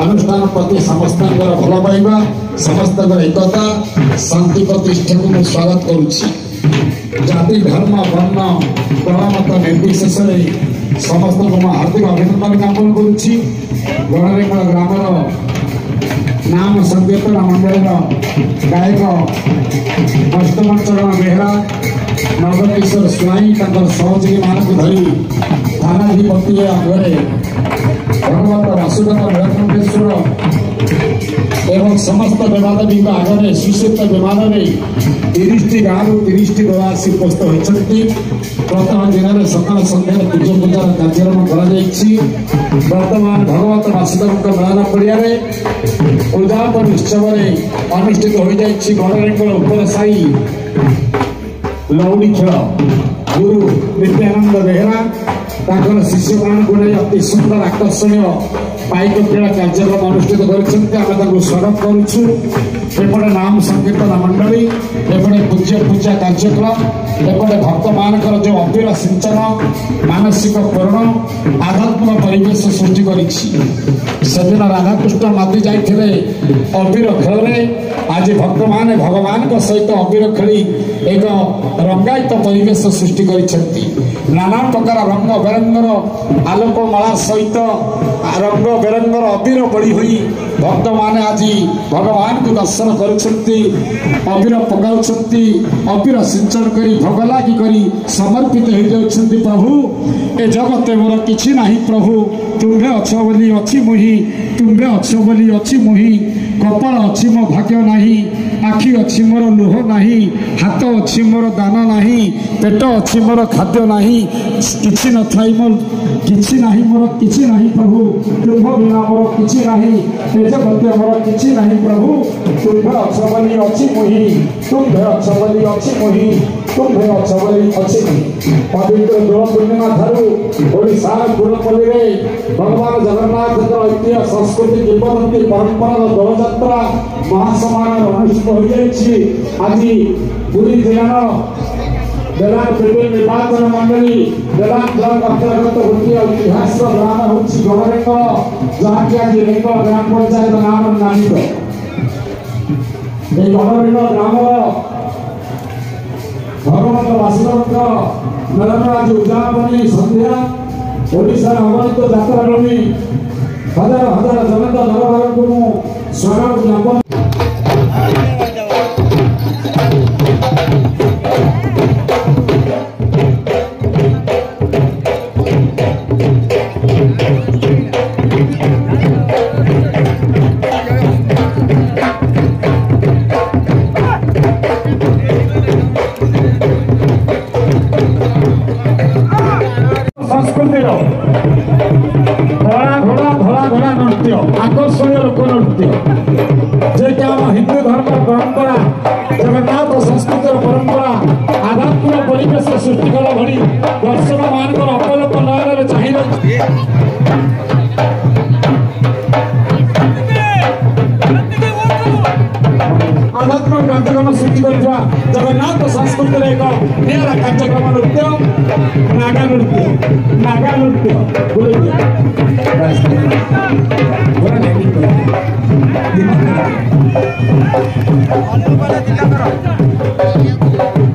अनुष्ठान प्रति समस्त भल पाइबा समस्त एकता शांति प्रतिष्ठा को स्वागत करुच्ची। जाति धर्म वर्ण कलामत निर्विशेष समस्त को हार्दिक अभिनंदन ज्ञापन करुच्ची। गणरेंगल ग्रामर नाम संकीर्तन मंडल गायक अष्टमचरण बेहरा नवकिशोर स्वाई सहयोगी मानक धरी थानाधिपति आगे भगवत वासुदेव नीलकंठेश्वर एवं समस्त देवादेवी आगे सुशीत विमान में 30 गाँव 30 प्रवासी उपस्थित होती। प्रथम दिन में सकाल सन्धार पूजा पूजार कार्यक्रम करतमान भगवत वासुदेव मेलन पड़िया उद्यापन उत्सव अनुष्ठित हो जाए। गणरेंगल उपर साई लौड़ी खेल गुरु नित्यानंद बेहरा शिष्य मान को नहीं अति सुंदर आकर्षणीय पाइक खेल कार्यक्रम अनुष्ठित कर स्वागत करुपटे नाम संकीर्तन मंडली एपटे पूज्य पूजा कार्यक्रम एपटे भक्त मान जो अबीर सिंचन मानसिक पूर्ण आध्यात्मिक परिवेश सृष्टि कर राधाकृष्ण मादी जाते अबीर खेल आज भक्त मान भगवान सहित अबीर खेली एक रंगायित परिवेश सृष्टि कर नाना प्रकार रंग बेरंगर आलोकमाला सहित रंग बेरंगर अबीर बड़ी हुई भक्त मान आज भगवान को दर्शन कर अबीर सिंचन कर भोग लगी कर समर्पित हो जाती। प्रभु ए जगते मोर किछि नाही प्रभु तुम्हें अच्छ बोली अच्छी मुही तुम्हें अच्छ बोली अच्छी मुही कपाल अच्छी मो भाग्य नाही आखि अच्छी मोर लुह नाही हाथ अच्छी मोर दान नाही पेट अच्छी मोर खाद्य नाही किछि न थाई मोर किछि नाही मोर किछि नाही प्रभु तुम बिना मोर किछि नाही ए जगते मोर किछि नाही प्रभु तुम्हें अच्छ बोली अच्छी मुही तुम्हें अच्छ बोली अच्छी मुही तुम्हें अच्छ बोली अच्छी मुही। पवित्र दोल पूर्णिमा ठारू ओडिशा गुरुपल्ली रे भगवान जगन्नाथ ऐतिह्य संस्कृति किंवदंती परंपरा दोल यात्रा महासमान अनुष्ठित हो जाए। आज पुरी जिलार बेलान निर्वाचन मंडली बेलान ब्लॉक अंतर्गत गोटे इतिहास ग्राम हूँ गणरेंगल जहाँकि आज रेंगल ग्राम पंचायत नाम नामित गणरेंगल ग्राम भगवत वासुदेव मेलन आज उद्यापनी संध्या ओडिशा अगणित यात्रा हजार हजार जनता दरबार को स्वागत ज्ञापन आकर्षणीय लोक नृत्य जेकि आम हिंदू धर्म परंपरा जगन्नाथ संस्कृति परंपरा आध्यात्मिक परिवेश सृष्टि कला भली दर्शक मान अपलोक नयन चाहिए आध्यात्मिक कार्यक्रम सृष्टि कर जगन्नाथ संस्कृति एक निरा कार्यक्रम नृत्य नागा नृत्य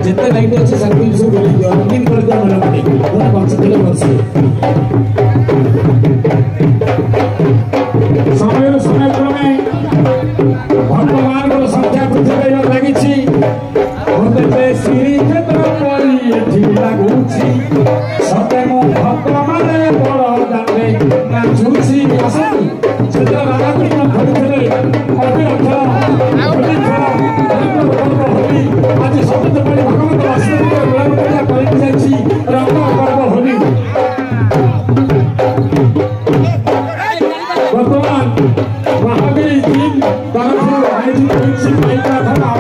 जितने लाइट अच्छे सर्विस रंगीन कर दिया मैंने पूरा कॉन्सेप्ट समय क्रमे भगवान को संख्या वृद्धि लगी श्रीक्षेत्र लगुची सत्य मो भक्त माने बड़ जाने नाचुची राधाकृष्ण खेलुले आज शब्द भगवत वासुदेव रंग पर्व होली वर्तमान महावीर दिन तरफ आयोजित कार्यक्रम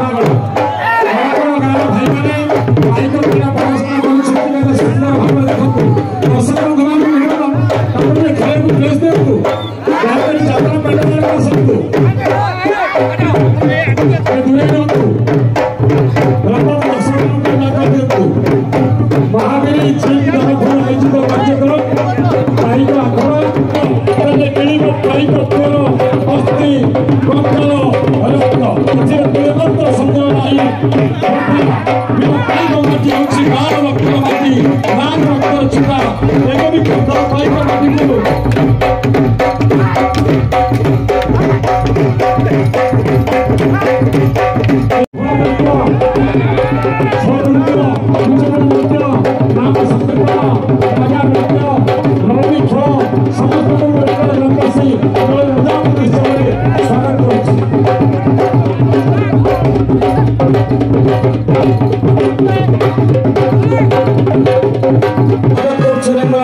କଙ୍କଳ ରକ୍ତ ଏଥିରେ ରକ୍ତ ସନ୍ଦେହ ନାହିଁ। ପାଇକ ମାଟି ହେଉଛି ଗାଁର ରକ୍ତର ମାଟି, ଗାଁର ରକ୍ତର ଚିତା। ଏବେ ବି ପାଇକ ମାଟିକୁ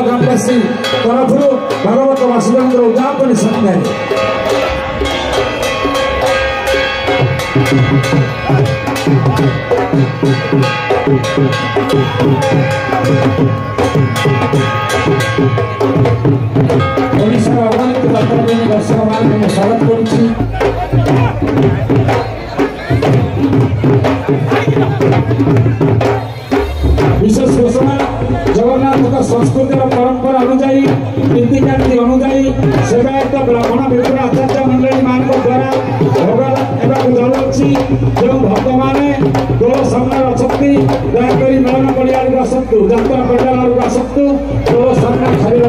ग्रामवासी तरफ भगवत वासुदेव उद्यापन संघ ओडिशा अगणित दर्शक दर्शक मान स्वागत करुच्ची। विशेष घोषणा जगन्नाथ संस्कृति परंपरा अनुजाई नीतिकांति अनुजाई सेवायत ब्राह्मण विपुल आचार्य मंडली मान द्वारा भोग दल अच्छी जो भक्त मैंने दोल सामने अच्छा दयाक मेलन पड़िया आसतु जात्रा पंडाल आसतु दोल सामने खाली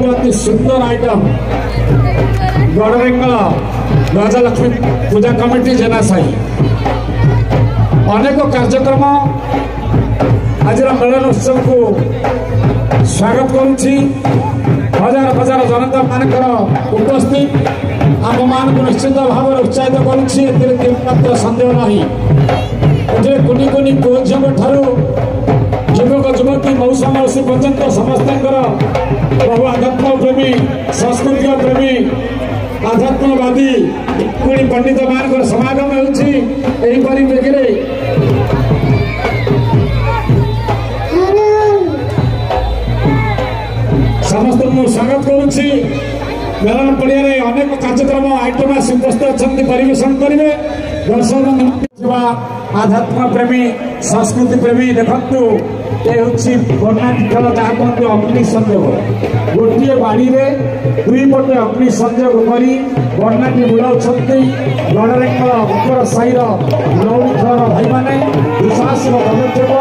अति सुंदर आइटम गड़रेंगल राजालक्ष्मी पूजा कमिटी जेना साई अनेक कार्यक्रम आज मेलन उत्सव को स्वागत करुच्ची। हजार हजार जनता मानकर उपस्थित आम मान को निश्चित भाव में उत्साहित करुच्ची सन्देह नहीं। कुनि कुनि पुओ झील ठारू युवक युवती मौसा मौसी पर्यंत समस्त बहु आध्यात्म प्रेमी संस्कृति प्रेमी आध्यात्मवादी पुणी पंडित मान समागम होगी। समस्त स्वागत करुच्ची। मेलन पड़िया अनेक कार्यक्रम आइटम आसी उपस्थित अच्छा परिवेशन करेंगे। दर्शक आध्यात्म प्रेमी संस्कृति प्रेमी देखु ये हूँ बन्नाटी खेल जहाँ कहते अग्नि संयोग गोटे बाड़ी में दुई पटे अग्नि संयोग कर बन्नाटी बुलाऊँ गड़रेंगल उपर साईर लौड़ी खेल भाई मैंने दुस्साहसिक पदक्षेप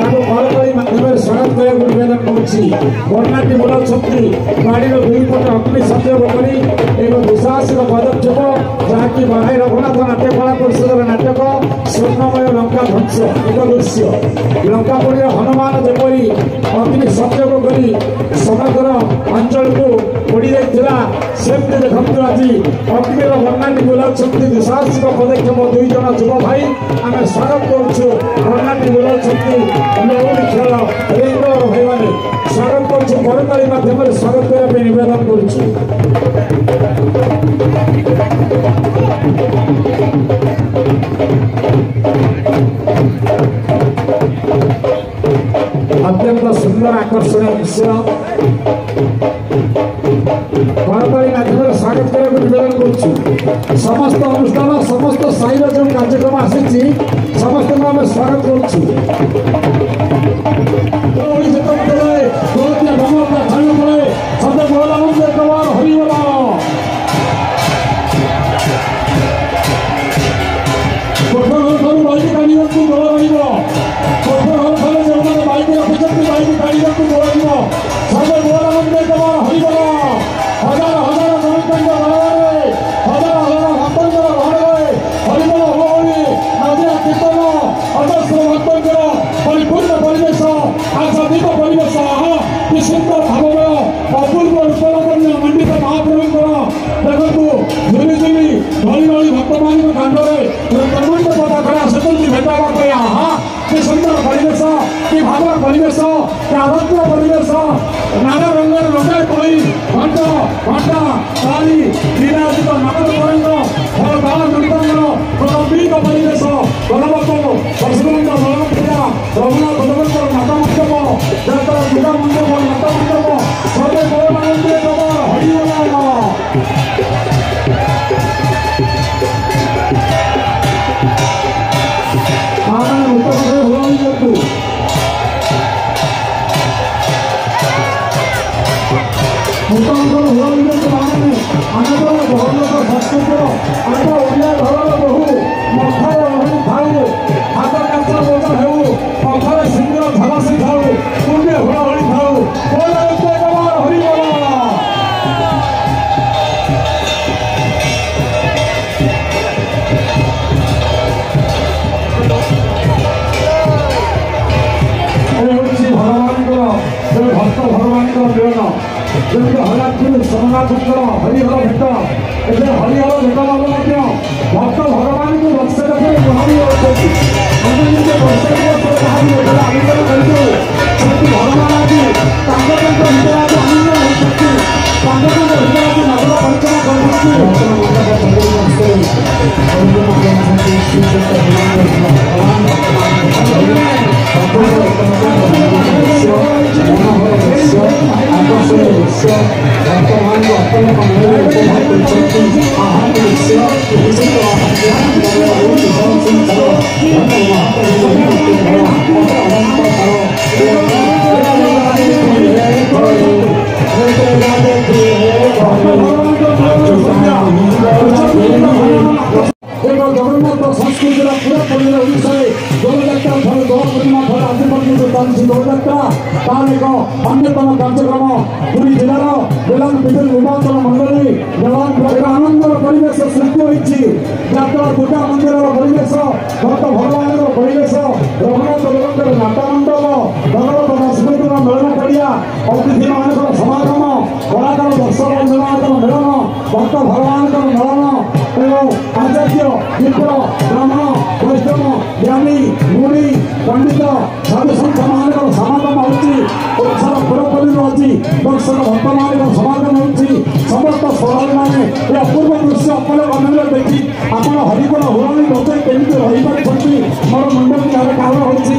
घर करी माध्यम स्वागत करने को निवेदन करुच्ची। बन्नाटी बुलाऊँ बाड़ी दुई पटे अग्नि संयोग कर एक दुस्साहसिक पदक्षेप जहाँकि बघाई रघुनाथ नाट्यकला परिषद नाटक स्वर्णमय लंका ध्वंस एक दृश्य लंका पड़े हनुमान जपरी अग्नि संयोग कर समग्र अंचल को पोड़ी सेमती देखु आज अग्निर बन्नाटी बुलाऊँ दुस्साहसिक पदक्षेप दुई जन युव भाई आम स्वागत करुचु। बन्नाटी बुलाऊँ लौड़ी खेल रेंगर भाई मैंने स्वागत करुचु। करताली माध्यम स्वागत करने निवेदन करुचु। अत्यंत सुंदर आकर्षणीय दृश्य करताली माध्यम स्वागत करने निवेदन करुचु। समस्त अनुष्ठान समस्त साई जो कार्यक्रम आसी समस्त आम स्वागत करुचु। परिपूर्ण परिवेश आरोग्य परिवेश नाना रंगर रंगाई कई घंट घंटा ताली लीलाजित नागद तरंग फलदार नृतंगर गंभीर परिवेश गणवत पशुबंध बलम पूजा रघुनाथ भगवंतर नाथ मंडप जगत पूजा मंडप नाथ मंडप सबे गोमानंदे कबर हरिओला भक्त भगवान मिलन जमी हरिपुर सोमनाथर हरिहर भेट ए हरिहर भेट भाव भक्त भगवान को वर्ष बाहरी आलिंगन करते भगवान आज हृदय आलिंगन होती हृदय नगर जगन्नाथ संस्कृति पूरा पड़े ओडार दौलयात्रा फल दो पूर्णिमा फल आज पर्यटन चलती दौलयात्रा तार एक अन्यतम कार्यक्रम पुरी जिलार बेलान विद्युत निर्वाचन मंडली एक आनंदर परिवेश सृष्टि होती जातर दुर्गा मंदिर परिवेश भक्त भगवान परिवेश रघुनाथ भगवंतर नाट मंडप भगवत संस्कृतिर मिलन पड़िया अतिथि मान समागम कलाकार दर्शक बंधुमान मिलन भक्त भगवान मिलन एवं आचार्य मित्र ब्राह्मण वैष्णव ज्ञानी मुनि पंडित साधु संत मान समागम होशार पुरपल्ली अच्छी वर्षर भक्त मान समागम हो समस्त श्रद्धालु मैंने यह अपूर्व दृश्य अपने देखी आप हरिबोल हुराणी बजाई केमी रही मोर मुंड यार कारण हो दृश्य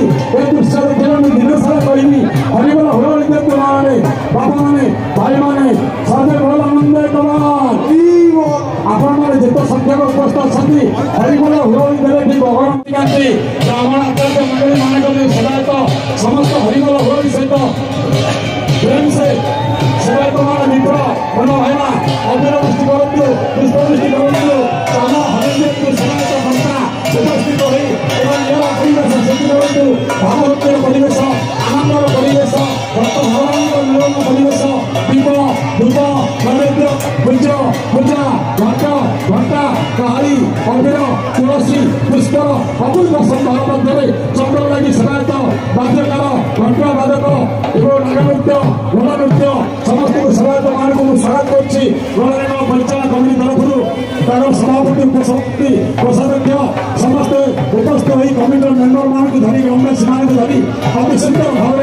देखिए मुझे दिन सारा कहनी हरिबोल हुराणी तुलना बाबा मैंने भाई मैंने सर्वे बोल आनंद कमान आपण मैंने जिते संख्यक उपस्थित अच्छा हरिबोल हुराणी देवे ठीक भगवान ब्राह्मण आचार्य मंडली मानक सदायत समस्त हरिबोल हुराणी सहित प्रेम से सदायत मान मित्र बन भाईना अभिनवृष्टि करूँ पुष्पवृष्टि करूँ चाह हरिदेव सदायत घंटा उपस्थित हो परिवेश सृष्टि करूँ भागवतर परिवेश आनंदर परिवेश भक्त भगवान मिलन परिवेश दीप धूप नैवेद्य पूज्य पूजा घंटा घंटा काली अबीर तुलसी पुष्प अपूर्व संभार मध्य चंद्र लगी सदायत बाध्यकार घंटा बाधक एवं नागनृत्य गण नृत्य समस्त सदायत मान को स्वागत कर परिचालन कमिटी तरफ तार सभापति उपसभापति कोषाध्यक्ष समस्त उपस्थित कमिटर मेम्बर मान धरी ग्रामवासी मान धरी अति सुंदर भाव